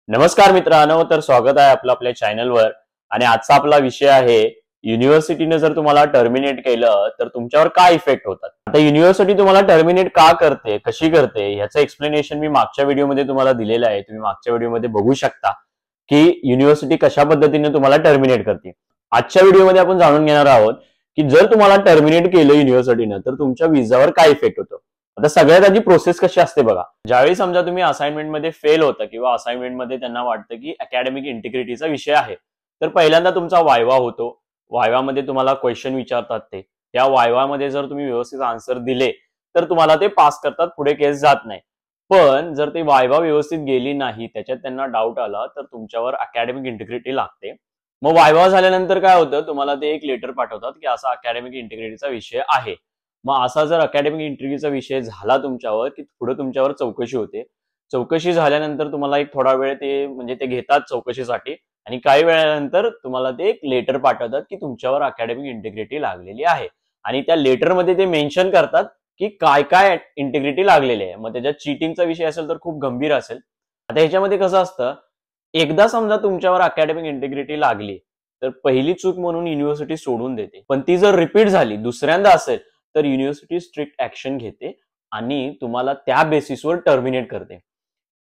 नमस्कार मित्रांनो, तर स्वागत आहे आपलं आपल्या चॅनलवर। आणि आजचा आपला विषय आहे युनिव्हर्सिटीने जर तुम्हाला टर्मिनेट केलं तर तुमच्यावर काय इफेक्ट होतात। आता युनिव्हर्सिटी तुम्हाला टर्मिनेट का करते, कशी करते, याचं एक्सप्लेनेशन मी मागच्या व्हिडिओमध्ये तुम्हाला दिलेलं आहे। तुम्ही मागच्या व्हिडिओमध्ये बघू शकता की युनिव्हर्सिटी कशा पद्धतीने तुम्हाला टर्मिनेट करते। आजच्या व्हिडिओमध्ये आपण जाणून घेणार आहोत की जर तुम्हाला टर्मिनेट केलं युनिव्हर्सिटीने तर तुमच्या विजावर काय इफेक्ट होतो। आता सगळ्यात आधी प्रोसेस कशी असते बघा। ज्यावेळी समजा तुम्ही असाइनमेंट मध्ये फेल होता किंवा असाइनमेंट मध्ये त्यांना वाटतं की अकॅडमिक इंटिग्रिटीचा विषय आहे, तर पहिल्यांदा तुमचा वायवा होतो। वायवामध्ये तुम्हाला क्वेश्चन विचारतात, ते त्या वायवामध्ये जर तुम्ही व्यवस्थित आन्सर दिले तर तुम्हाला ते पास करतात, पुढे केस जात नाही। पण जर ते वायवा व्यवस्थित गेली नाही, त्याच्यात त्यांना डाऊट आला तर तुमच्यावर अकॅडमिक इंटिग्रिटी लागते। मग वायवा झाल्यानंतर काय होतं, तुम्हाला ते एक लेटर पाठवतात की असा अकॅडमिक इंटिग्रिटीचा विषय आहे। मग असा जर अकॅडमिक इंटिग्रिटीचा विषय झाला तुमच्यावर की पुढे तुमच्यावर चौकशी होते। चौकशी झाल्यानंतर तुम्हाला एक थोडा वेळ ते घेतात चौकशीसाठी, आणि काही वेळानंतर तुम्हाला ते एक लेटर पाठवतात की तुमच्यावर अकॅडमिक इंटिग्रिटी लागलेली आहे। आणि त्या लेटरमध्ये ते मेन्शन करतात की काय काय इंटिग्रिटी लागलेली आहे। मग त्याच्यात चीटिंगचा विषय असेल तर खूप गंभीर असेल। आता ह्याच्यामध्ये कसं असतं, एकदा समजा तुमच्यावर अकॅडमिक इंटिग्रिटी लागली तर पहिली चूक म्हणून युनिव्हर्सिटी सोडून देते, पण ती जर रिपीट झाली, दुसऱ्यांदा असेल, तर युनिव्हर्सिटी स्ट्रिक्ट ऍक्शन घेते आणि तुम्हाला त्या बेसिसवर टर्मिनेट करते।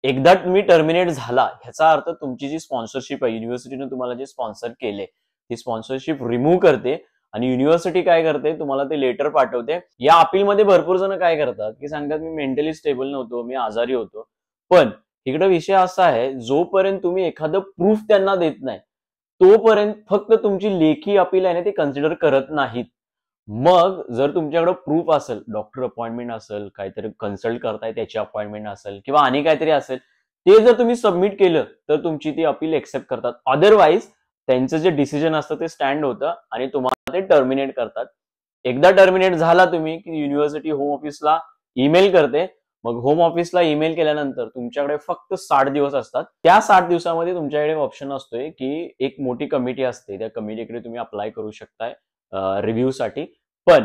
एकदा तुम्ही टर्मिनेट झाला ह्याचा अर्थ तुमची जी स्पॉन्सरशिप आहे, युनिव्हर्सिटीने तुम्हाला जे स्पॉन्सर केले ती स्पॉन्सरशिप रिमूव्ह करते। आणि युनिव्हर्सिटी काय करते, तुम्हाला ते लेटर पाठवते। या अपीलमध्ये भरपूर जण काय करतात की सांगतात मी मेंटली स्टेबल नव्हतो, मी आजारी होतो। पण इकडे विषय असा आहे, जोपर्यंत तुम्ही एखादं प्रूफ त्यांना देत नाही तोपर्यंत फक्त तुमची लेखी अपील आहे ना ते कन्सिडर करत नाहीत। मग जर तुमच्याकडे प्रूफ असेल, डॉक्टर अपॉइंटमेंट असेल, काहीतरी कन्सल्ट करताय त्याची अपॉइंटमेंट असेल किंवा आणि काहीतरी असेल, ते जर तुम्ही सबमिट केलं तर तुमची ती अपील एक्सेप्ट करतात। अदरवाईज त्यांचं जे डिसिजन असतं ते स्टँड होतं आणि तुम्हाला ते टर्मिनेट करतात। एकदा टर्मिनेट झाला तुम्ही की युनिव्हर्सिटी होम ऑफिसला ईमेल करते। मग होम ऑफिसला ईमेल केल्यानंतर तुमच्याकडे फक्त 60 दिवस असतात। त्या 60 दिवसामध्ये तुमच्याकडे ऑप्शन असतोय की एक मोठी कमिटी असते, त्या कमिटीकडे तुम्ही अप्लाय करू शकताय रिव्ह्यू साठी। पण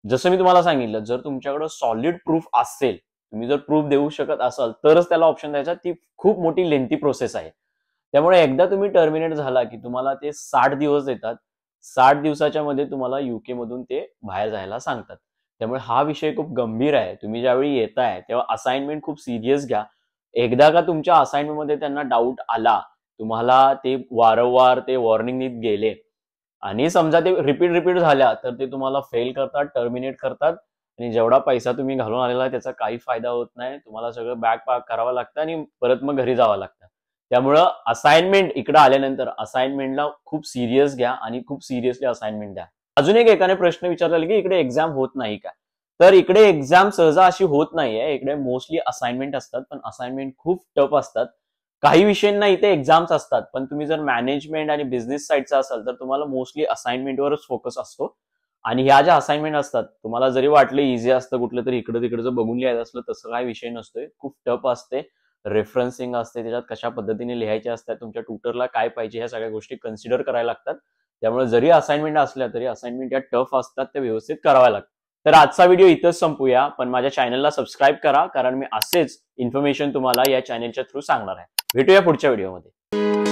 जसं मी तुम्हाला सांगितलं, जर तुमच्याकडे सॉलिड प्रूफ असेल, तुम्ही जर प्रूफ देऊ शकत असाल तरच त्याला ऑप्शन द्यायचा। ती खूप मोठी लेंथी प्रोसेस आहे। त्यामुळे एकदा तुम्ही टर्मिनेट झाला की तुम्हाला ते 60 दिवस देतात। 60 दिवसाच्या मध्ये तुम्हाला युके मधून ते बाहेर जायला सांगतात। त्यामुळे हा विषय खूप गंभीर आहे। तुम्ही ज्यावेळी येताय तेव्हा असाइनमेंट खूप सिरियस घ्या। एकदा का तुमच्या असाइनमेंट मध्ये त्यांना डाऊट आला, तुम्हाला ते वारंवार ते वॉर्निंग देत गेले आणि समजा ते रिपीट झाल्या तर ते तुम्हाला फेल करतात, टर्मिनेट करतात। आणि जेवढा पैसा तुम्ही घालून आलेला आहे त्याचा काही फायदा होत नाही। तुम्हाला सगळं बॅग पॅक करावं लागतं आणि परत मग घरी जावं लागतं। त्यामुळं असाइनमेंट इकडे आल्यानंतर असाइनमेंटला खूप सिरियस घ्या आणि खूप सिरियसली असाइनमेंट द्या। अजून एक एकाने प्रश्न विचारला की इकडे एक्झाम होत नाही का, तर इकडे एक्झाम सहजा अशी होत नाहीये। इकडे मोस्टली असाइनमेंट असतात, पण असाइनमेंट खूप टफ असतात। काही विषयांना इथे एक्झाम्स असतात, पण तुम्ही जर मॅनेजमेंट आणि बिझनेस साईडचा असाल तर तुम्हाला मोस्टली असाइनमेंटवरच फोकस असतो। आणि ह्या ज्या असाइनमेंट असतात, तुम्हाला जरी वाटलं इझी असतं, कुठलं तरी इकडे तिकडचं बघून लिहायचं असलं, तसं काही विषय नसतोय। खूप टफ असते, रेफरन्सिंग असते, त्याच्यात कशा पद्धतीने लिहायचे असतात, तुमच्या ट्युटरला काय पाहिजे, ह्या सगळ्या गोष्टी कन्सिडर करायला लागतात। त्यामुळे जरी असाइनमेंट असल्या तरी असाइनमेंट या टफ असतात, त्या व्यवस्थित कराव्या लागतात। तर आजचा व्हिडिओ इथंच संपूया, पण माझ्या चॅनलला सबस्क्राईब करा, कारण मी असेच इन्फॉर्मेशन तुम्हाला या चॅनलच्या थ्रू सांगणार आहे। भेटूया पुढच्या व्हिडिओमध्ये।